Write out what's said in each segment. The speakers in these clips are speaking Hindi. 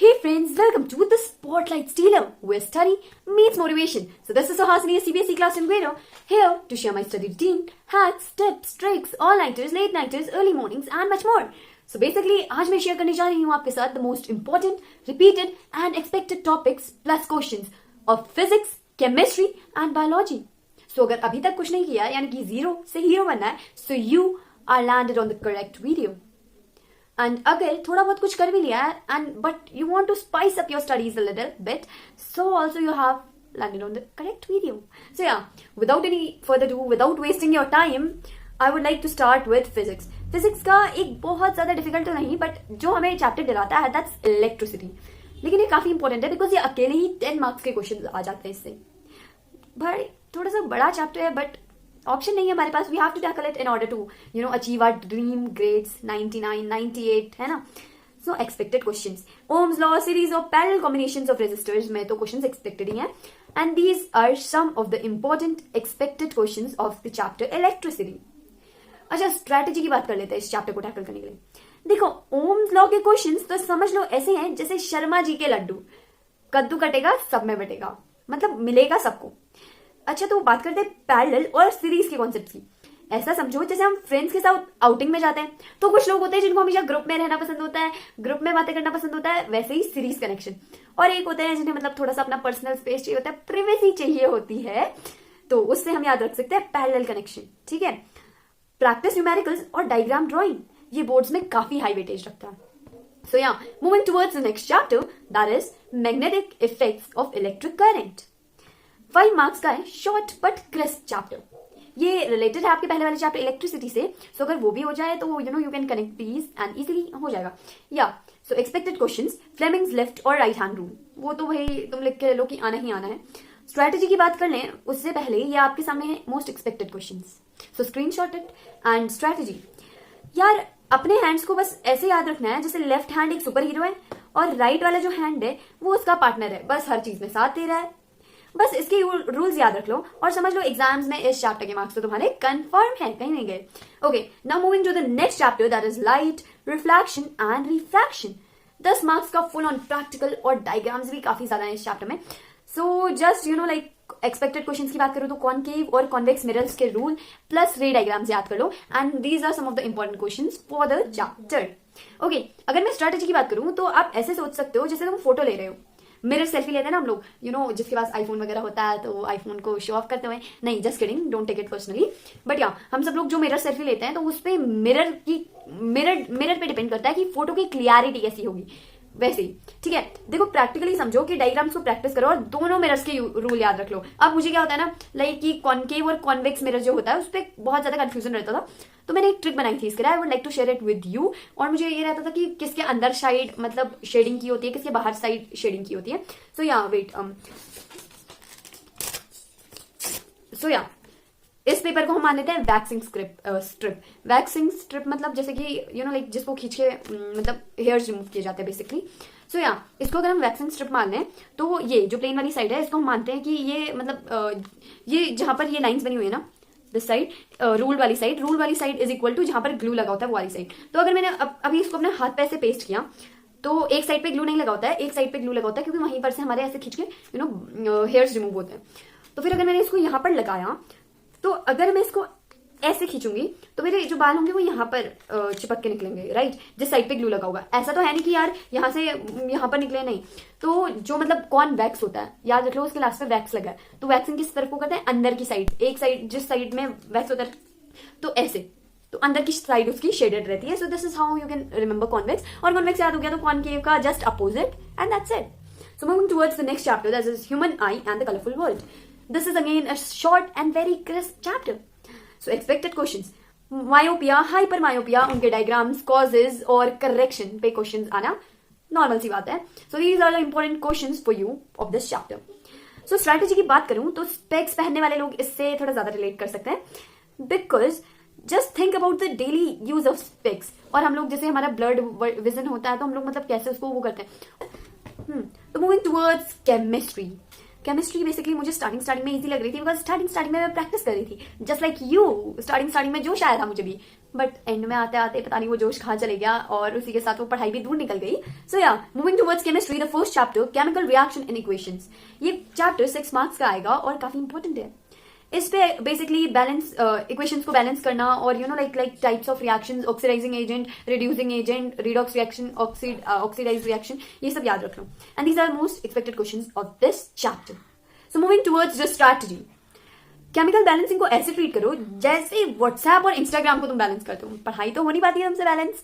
Hey friends, welcome to the Spotlight Stealer, where study meets motivation. So this is Suhasini, a CBSE class in Grado, here to share my study routine, hacks, tips, tricks, all-nighters, late-nighters, early mornings and much more. So basically, आज मैं शेयर करने जा रही हूँ आपके साथ the most important, repeated and expected topics plus questions of physics, chemistry and biology. So अगर अभी तक कुछ नहीं किया यानी कि जीरो से हीरो बनना है, so you are landed on the correct video. And अगर थोड़ा बहुत कुछ कर भी लिया है and but you want to spice up your studies a little bit so also you have landed on the correct video. So yeah, without any further ado, without wasting your time, I would like to start with physics. Physics का एक बहुत ज्यादा डिफिकल्ट तो नहीं बट जो हमें चैप्टर दिलाता है दैट्स इलेक्ट्रिसिटी. लेकिन ये काफी इंपॉर्टेंट है बिकॉज ये अकेले ही 10 मार्क्स के क्वेश्चन आ जाते हैं इससे. भाई थोड़ा सा बड़ा चैप्टर है बट ऑप्शन नहीं है हमारे पास. We have to tackle it in order to achieve our dream grades 99, 98 है ना. So expected questions, Ohm's law, series of parallel combinations of resistors में तो क्वेश्चंस एक्सपेक्टेड ही हैं. And these are some of the important expected questions of the chapter electricity. अच्छा, स्ट्रैटेजी की बात कर लेते हैं इस चैप्टर को टैकल करने के लिए. देखो, ओम्स लॉ के क्वेश्चंस तो समझ लो ऐसे हैं जैसे शर्मा जी के लड्डू, कद्दू कटेगा सब में बटेगा, मतलब मिलेगा सबको. अच्छा, तो बात करते हैं पैरेलल और सीरीज के कॉन्सेप्ट की. ऐसा समझो जैसे हम फ्रेंड्स के साथ आउटिंग में जाते हैं तो कुछ लोग होते हैं जिनको हमेशा ग्रुप में रहना पसंद होता है, ग्रुप में बातें करना पसंद होता है, वैसे ही सीरीज कनेक्शन. और एक होते हैं जिन्हें मतलब थोड़ा सा अपना पर्सनल स्पेस चाहिए होता है, प्रिवेसी चाहिए होती है, तो उससे हम याद रख सकते हैं पैरेलल कनेक्शन. ठीक है. प्रैक्टिस न्यूमेरिकल्स और डायग्राम ड्रॉइंग, ये बोर्ड्स में काफी हाई वेटेज रखता है. सो yeah moving towards the next chapter that is magnetic effects of electric current. 5 marks का है, शॉर्ट बट क्रिस्प चैप्टर. ये रिलेटेड है आपके पहले वाले चैप्टर इलेक्ट्रिसिटी से. सो अगर वो भी हो जाए तो you can connect these and easily हो जाएगा. या सो एक्सपेक्टेड क्वेश्चंस, फ्लेमिंग्स लेफ्ट और राइट हैंड रूल, वो तो भाई तुम लिख के लो कि आना ही आना है. स्ट्रैटेजी की बात कर लें उससे पहले ये आपके सामने है most expected questions. So screenshot it and strategy. यार अपने हैंड्स को बस ऐसे याद रखना है जैसे लेफ्ट हैंड एक सुपर हीरो है और राइट वाला जो हैंड है वो उसका पार्टनर है, बस हर चीज में साथ दे रहा है. बस इसके रूल्स याद रख लो और समझ लो एग्जाम्स में इस चैप्टर के मार्क्स तो तुम्हारे कंफर्म है, कहीं नहीं गए. Okay, now moving to the next chapter that is light, reflection and refraction. 10 marks का फुल ऑन प्रैक्टिकल और डायग्राम्स भी काफी ज्यादा है इस चैप्टर में. So just like expected questions की बात करूं तो कॉनकेव और कॉन्वेक्स मिरर्स के रूल प्लस रे डायग्राम्स याद कर लो and these are some of the important questions for the chapter. Okay, अगर मैं स्ट्रैटेजी की बात करूं तो आप ऐसे सोच सकते हो जैसे तुम फोटो ले रहे हो. मिरर सेल्फी लेते हैं ना हम लोग, जिसके पास आईफोन वगैरह होता है तो आईफोन को शो ऑफ करते हुए. नहीं, just kidding, don't take it personally. But yeah हम सब लोग जो मिरर सेल्फी लेते हैं तो उस पे मिरर पे डिपेंड करता है कि फोटो की क्लियरिटी कैसी होगी. वैसे ही ठीक है. देखो, प्रैक्टिकली समझो कि डायग्राम्स को प्रैक्टिस करो और दोनों मिरर्स के रूल याद रख लो. अब मुझे क्या होता है ना, लाइक कि कॉनकेव और कॉन्वेक्स मिरर जो होता है उस पर बहुत ज्यादा कंफ्यूजन रहता था, तो मैंने एक ट्रिक बनाई थी इसके लिए. I would like to share it with you. और मुझे ये रहता था कि किसके अंदर साइड मतलब शेडिंग की होती है, किसके बाहर साइड शेडिंग की होती है. सो या वेट, सो इस पेपर को हम मान लेते हैं वैक्सिंग स्ट्रिप. वैक्सिंग स्ट्रिप मतलब जैसे कि लाइक जिसको खींच के मतलब हेयर्स रिमूव किए जाते हैं बेसिकली. सो इसको अगर हम वैक्सिंग स्ट्रिप मान लें तो ये जो प्लेन वाली साइड है इसको हम मानते हैं कि ये मतलब ये जहां पर ये लाइंस बनी हुई है ना, दिस साइड रूल वाली साइड इज इक्वल टू जहां पर ग्लू लगा होता है वो वाली साइड. तो अगर मैंने अभी इसको अपने हाथ पे ऐसे पेस्ट किया तो एक साइड पे ग्लू नहीं लगा होता है, एक साइड पे ग्लू लगा होता है क्योंकि वहीं पर से हमारे ऐसे खींच के हेयर्स रिमूव होते हैं. तो फिर अगर मैंने इसको यहाँ पर लगाया तो अगर मैं इसको ऐसे खींचूंगी तो मेरे जो बाल होंगे वो यहाँ पर चिपक के निकलेंगे, राइट, जिस साइड पे ग्लू लगा होगा. ऐसा तो है नहीं कि यार यहाँ से यहाँ पर निकले, नहीं. तो जो मतलब कौन वैक्स होता है याद रख लो, उसके लास्ट पे वैक्स लगा है तो वैक्सिंग किस तरफ को करते हैं, अंदर की साइड. एक साइड जिस साइड में वैक्स होता है तो ऐसे, तो अंदर की साइड उसकी शेडेड रहती है. So this is how you can remember convex. और कॉन्वेक्स याद हो गया तो कॉनकेव का just opposite and that's it. So moving towards the next chapter that is human I and the colourful world. This is again a short and very crisp chapter. So expected questions. Myopia, hyper myopia, उनके डायग्राम्स, कॉजेज और करेक्शन पे क्वेश्चंस आना नॉर्मल सी बात है. So these are the important questions for you of this chapter. So strategy की बात करूं तो स्पेक्स पहनने वाले लोग इससे थोड़ा ज्यादा रिलेट कर सकते हैं because just think about the daily use of specs. और हम लोग जैसे हमारा ब्लड विजन होता है तो हम लोग मतलब कैसे उसको वो करते हैं. तो moving towards chemistry. Chemistry basically मुझे स्टार्टिंग में इजी लग रही थी बिकॉज स्टार्टिंग में मैं प्रैक्टिस कर रही थी, जस्ट लाइक यू। स्टार्टिंग में जोश आया था मुझे भी, बट एंड में आते आते पता नहीं वो जोश कहाँ चले गया और उसी के साथ वो पढ़ाई भी दूर निकल गई। So yeah moving towards chemistry, the first chapter chemical reaction in equations. ये चैप्टर 6 मार्क्स का आएगा और काफी इंपॉर्टेंट है। इस पे बेसिकली बैलेंस इक्वेशंस को बैलेंस करना और like types of reactions, oxidising agent, reducing agent, redox reaction, oxidise reaction, ये सब याद रख लो। And these are most expected questions of this chapter. So moving towards the strategy, chemical balancing को ऐसे ट्रीट करो जैसे व्हाट्सएप और इंस्टाग्राम को तुम बैलेंस करते हो। पढ़ाई तो हो नहीं पाती है तुमसे बैलेंस,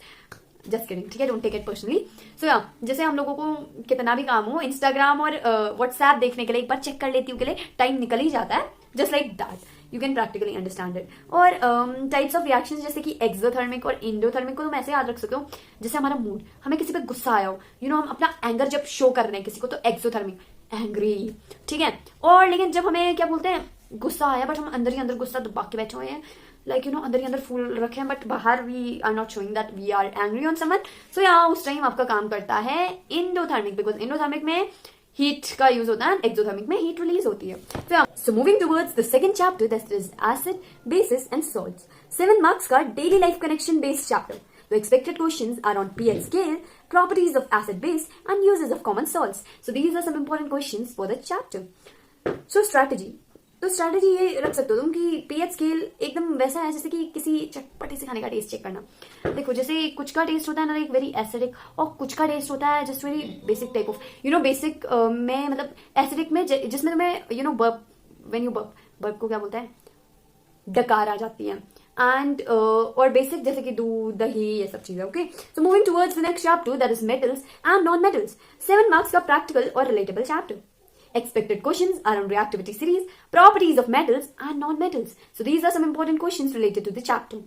जस्ट किडिंग, ठीक है, डोंट टेक इट पर्सनली। सो या जैसे हम लोगों को कितना भी काम हो, इंस्टाग्राम और व्हाट्सएप देखने के लिए एक बार चेक कर लेती हूँ के लिए टाइम निकल ही जाता है, just like that you can practically understand it. और टाइप्स ऑफ रिएक्शंस जैसे कि एक्सोथर्मिक और इंडोथर्मिक को तुम ऐसे याद रख सकते हो जैसे हमारा मूड, हमें किसी पे गुस्सा आया हो, हम अपना एंगर जब शो कर रहे हैं किसी को तो एक्सोथर्मिक, एंग्री, ठीक है। और लेकिन जब हमें क्या बोलते हैं, गुस्सा आया बट हम अंदर ही अंदर गुस्सा दबा के बैठे हुए हैं, लाइक अंदर ही अंदर फूल रखे हैं बट बाहर we are not showing that we are angry on someone. So यहाँ उस टाइम आपका काम करता है इंडोथर्मिक, बिकॉज इंडोथर्मिक में हीट का यूज होता है, एक्सोथर्मिक में हीट रिलीज होती है। So moving towards the second chapter, that is acid, bases and salts. 7 marks का daily life connection based chapter. The expected questions are on pH scale, properties of acid base, and uses of common salts. So these are some important questions for the chapter. So strategy. तो स्ट्रैटेजी ये रख सकते हो तुम कि पीएच स्केल एकदम वैसा है जैसे कि किसी चटपटे से खाने का टेस्ट चेक करना। देखो जैसे कुछ का टेस्ट होता है ना लाइक वेरी एसिडिक, और कुछ का टेस्ट होता है just very basic type of basic में, मतलब एसिडिक में जिसमें तुम्हें बर्प, व्हेन यू बर्प को क्या बोलते हैं, डकार आ जाती है। एंड और बेसिक जैसे कि दूध, दही, ये सब चीजें। Okay, so moving towards the next chapter, that is metals and non metals. 7 marks का प्रैक्टिकल और relatable chapter. Expected questions are on reactivity series, properties of metals and non-metals. So these are some important questions related to the chapter.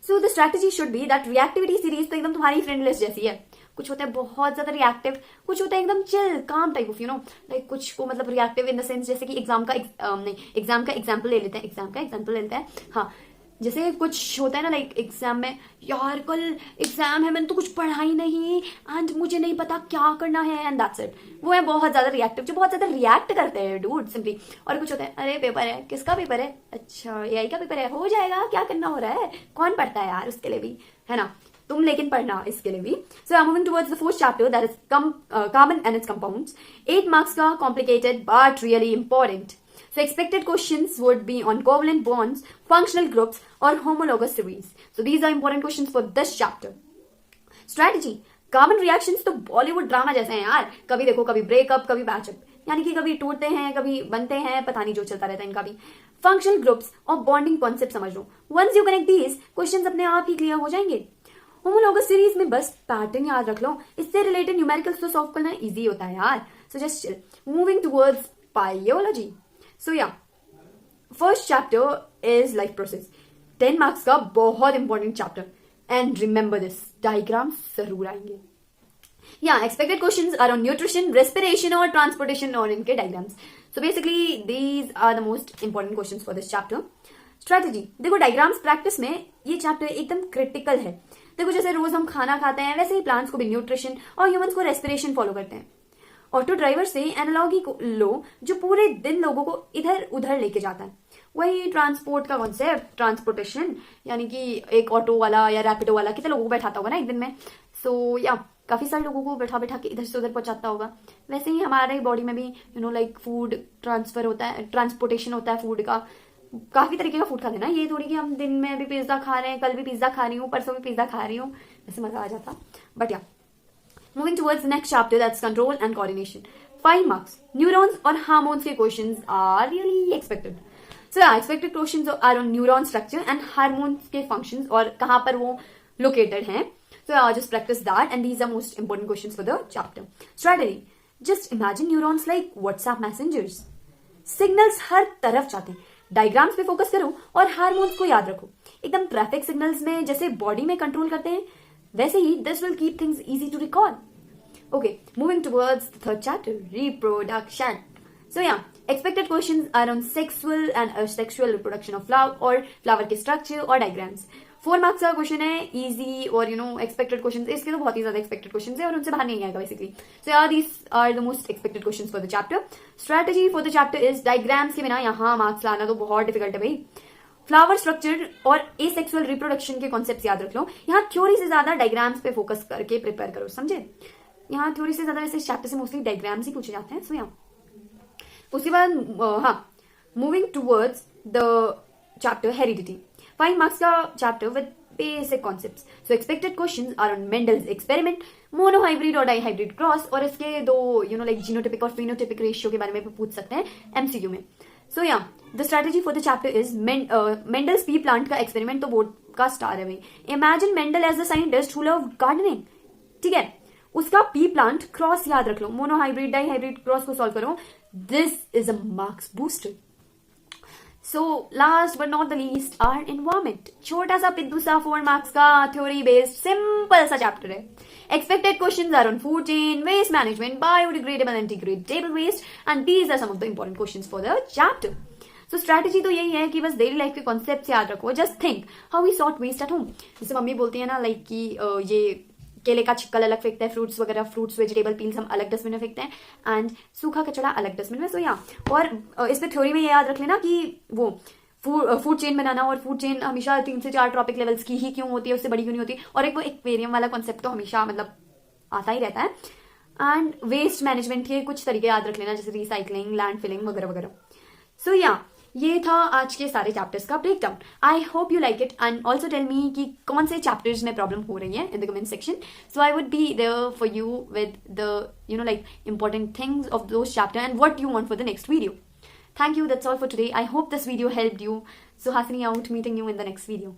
So the strategy should be that reactivity series तो एकदम तुम्हारी फ्रेंड लिस्ट जैसी है। कुछ होता है बहुत ज्यादा रिएक्टिव, कुछ होता है एकदम चिल काम टाइप ऑफ लाइक कुछ को मतलब रिएक्टिव इन द सेंस जैसे कि एग्जाम का एग्जाम्पल ले लेते हैं। हाँ, जैसे कुछ होता है ना लाइक एग्जाम में, यार कल एग्जाम है, मैंने तो कुछ पढ़ा ही नहीं एंड मुझे नहीं पता क्या करना है एंड दैट्स इट। वो है बहुत ज्यादा रिएक्टिव, जो बहुत ज्यादा रिएक्ट करते हैं डूड सिंपली। और कुछ होता है, अरे पेपर है, किसका पेपर है, अच्छा एआई का पेपर है, हो जाएगा, क्या करना हो रहा है, कौन पढ़ता है यार उसके लिए भी, है ना, तुम लेकिन पढ़ना इसके लिए भी। So I am moving towards the fourth chapter, that is carbon and its compounds. 8 marks का complicated but really important. So expected questions would be on covalent bonds, functional groups, or homologous series. So these are important questions for this chapter. Strategy. Carbon reactions तो बॉलीवुड ड्रामा जैसे हैं यार, कभी देखो कभी ब्रेकअप, कभी पैचअप, यानी कि कभी टूटते हैं कभी बनते हैं, पता नहीं जो चलता रहता है इनका भी। फंक्शनल ग्रुप्स और बॉन्डिंग कॉन्सेप्ट समझ लो। Once you connect these questions अपने आप ही क्लियर हो जाएंगे। होमोलॉगस सीरीज में बस पैटर्न याद रख लो, इससे रिलेटेड न्यूमेरिकल्स तो सॉल्व करना इजी होता है यार। So just chill. Moving towards biology. So yeah, first chapter is life process. 10 marks का बहुत important chapter. And remember this, diagrams जरूर आएंगे। Yeah, expected questions are on nutrition, respiration और transportation और इनके diagrams. So basically these are the most important questions for this chapter. Strategy. देखो diagrams practice में ये chapter एकदम critical है। देखो जैसे रोज हम खाना खाते हैं वैसे ही plants को भी nutrition और humans को respiration follow करते हैं। ऑटो ड्राइवर से एनालॉगी को लो जो पूरे दिन लोगों को इधर उधर लेके जाता है। वही ट्रांसपोर्ट का कॉन्सेप्ट, ट्रांसपोर्टेशन, यानी कि एक ऑटो वाला या रैपिडो वाला कितने लोगों को बैठाता होगा ना एक दिन में। सो या काफी सारे लोगों को बैठा बैठा के इधर से उधर पहुंचाता होगा। वैसे ही हमारे बॉडी में भी लाइक फूड ट्रांसफर होता है, ट्रांसपोर्टेशन होता है फूड का। काफी तरीके का फूड खाते हैं ना, ये थोड़ी कि हम दिन में भी पिज्जा खा रहे हैं, कल भी पिज्जा खा रही हूँ, परसों भी पिज्जा खा रही हूँ, वैसे मजा आ जाता। बट या moving towards the next chapter, that's control and coordination. 5 marks. Neurons और hormones के questions are really expected. So yeah, expected questions are on neuron structure and hormones के functions और कहाँ पर वो located हैं. So yeah, just practice that and these are most important questions for the chapter. Strategy. Just imagine neurons like WhatsApp messengers. Signals हर तरफ जाते हैं. डायग्राम्स पे फोकस करो और हार्मोन्स को याद रखो। एकदम ट्रैफिक सिग्नल्स में जैसे बॉडी में कंट्रोल करते हैं वैसे ही this will keep things easy to recall. Okay, moving towards the third chapter, reproduction. So yeah expected questions are on sexual and asexual reproduction of flower और फ्लावर के स्ट्रक्चर और डायग्राम्स। 4 मार्क्स का क्वेश्चन है, इजी और एक्सपेक्टेड क्वेश्चन, इसके तो बहुत ही ज्यादा एक्सपेक्टेड क्वेश्चन है और उनसे बाहर नहीं आएगा बेसिकली. सो यार these are the most expected question for the chapter. Strategy for the chapter is diagrams के बिना यहाँ मार्क्स लाना तो बहुत डिफिकल्ट है भाई. फ्लावर स्ट्रक्चर और एसेक्सुअल रिप्रोडक्शन के कॉन्सेप्ट याद रख लो. यहाँ थ्योरी से ज्यादा डायग्राम्स पे फोकस करके प्रिपेयर करो, समझे. यहाँ थ्योरी से ज्यादा वैसे चैप्टर से मोस्टली डायग्राम्स ही पूछे जाते हैं. सो यहाँ उसके बाद हाँ, moving towards the chapter heredity. 5 marks का chapter with basic concepts. So expected questions are on Mendel's experiment, monohybrid और डाइहाइब्रिड क्रॉस, और इसके दो लाइक जीनोटिपिक और फिनोटिपिक रेशियो के बारे में पूछ सकते हैं एमसीक्यू में. So yeah the strategy for the chapter is Mendel's pea plant का एक्सपेरिमेंट तो बोर्ड का स्टार है भाई. Imagine Mendel as a scientist who love gardening. ठीक है, उसका पी प्लांट क्रॉस याद रख लो, मोनोहाइब्रिड डाइहाइब्रिड क्रॉस को सॉल्व करो. This is a marks booster. So last but not the least are environment. छोटा सा पिद्दू सा 4 मार्क्स का थ्योरी बेस्ड सिंपल सा चैप्टर है. Expected questions are on food chain, waste management, biodegradable and degradable waste, and these are some of the important questions for the chapter. So strategy तो यही है कि बस डेली लाइफ के कॉन्सेप्ट याद रखो. Just think how we sort waste at home. जैसे मम्मी बोलती है ना लाइक कि ये केले का छिक्कल अलग फेंकते हैं, फ्रूट्स वगैरह, फ्रूट्स वेजिटेबल पील्स हम अलग डस्टबिन में फेंकते हैं, एंड सूखा कचड़ा अलग डस्टबिन में. सो यहाँ और इस पे थ्योरी में ये याद रख लेना कि वो फूड चेन बनाना, और फूड चेन हमेशा 3 से 4 ट्रॉपिक लेवल्स की ही क्यों होती है, उससे बड़ी क्यों नहीं होती, और एक वो एक्वेरियम वाला कॉन्सेप्ट तो हमेशा मतलब आता ही रहता है. एंड वेस्ट मैनेजमेंट के कुछ तरीके याद रख लेना, जैसे रिसाइकलिंग, लैंड फिलिंग वगैरह वगैरह. सो या ये था आज के सारे चैप्टर्स का breakdown. I hope you like it and also tell me कि कौन से चैप्टर्स में प्रॉब्लम हो रही है in the comment section. So I would be there for you with the like important things of those chapter and what you want for the next video. Thank you. That's all for today. I hope this video helped you. So Hasini out, meeting you in the next video.